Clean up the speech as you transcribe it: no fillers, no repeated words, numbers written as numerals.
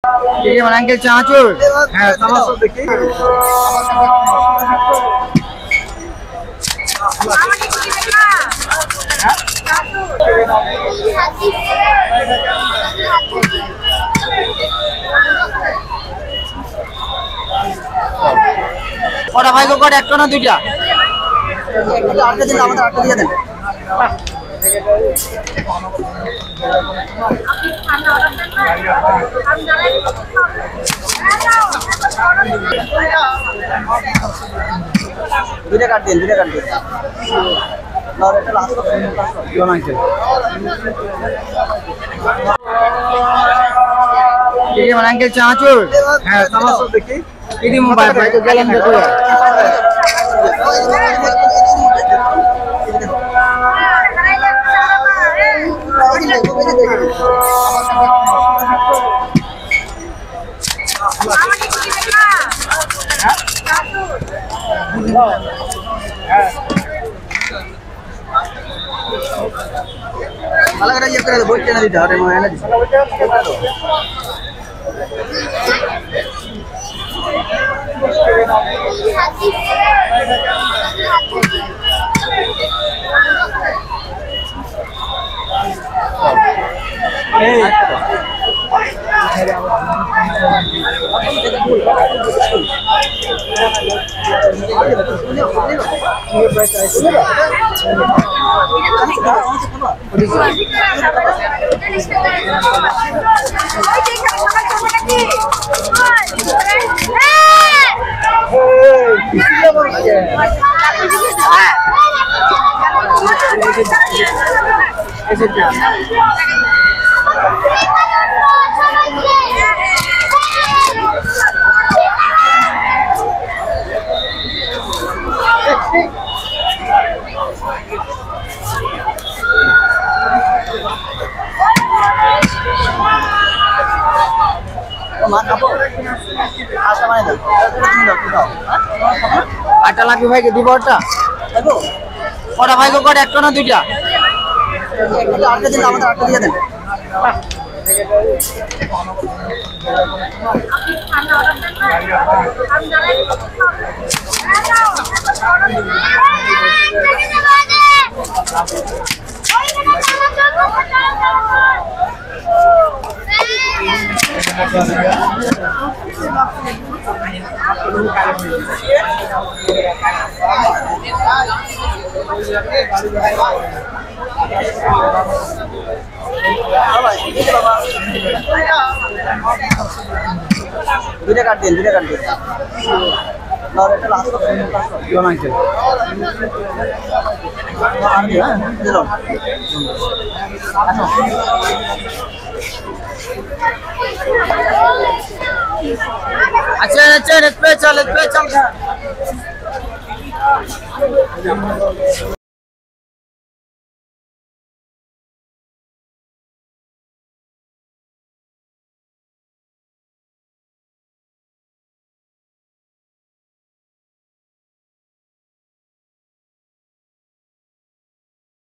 ये मन अंकल चाचू হ্যাঁ তামাশা দেখি কটা ভাই গো কটা একটা না দুইটা আটটা দিন আমাদের আটটা দিয়ে দেন দুইটা কাট দিন আর এটা লাস্ট কোন আঙ্কেল ये मन अंकल चाचू হ্যাঁ তামাশা দেখি इदी मोबाइल भाई तो गलन देखो अलग अलग ये करे बोल के ना दी अरे मैं ना दी आटा लागे भाई के দিব আটা কটা ভাই গো কটা একটা না দুইটা আটটা দিন আমাদের আটটা দিয়ে দেন দুইটা কাট দিন আর এটা লাস্ট কোন আঙ্কেল अच्छा अच्छा पे चल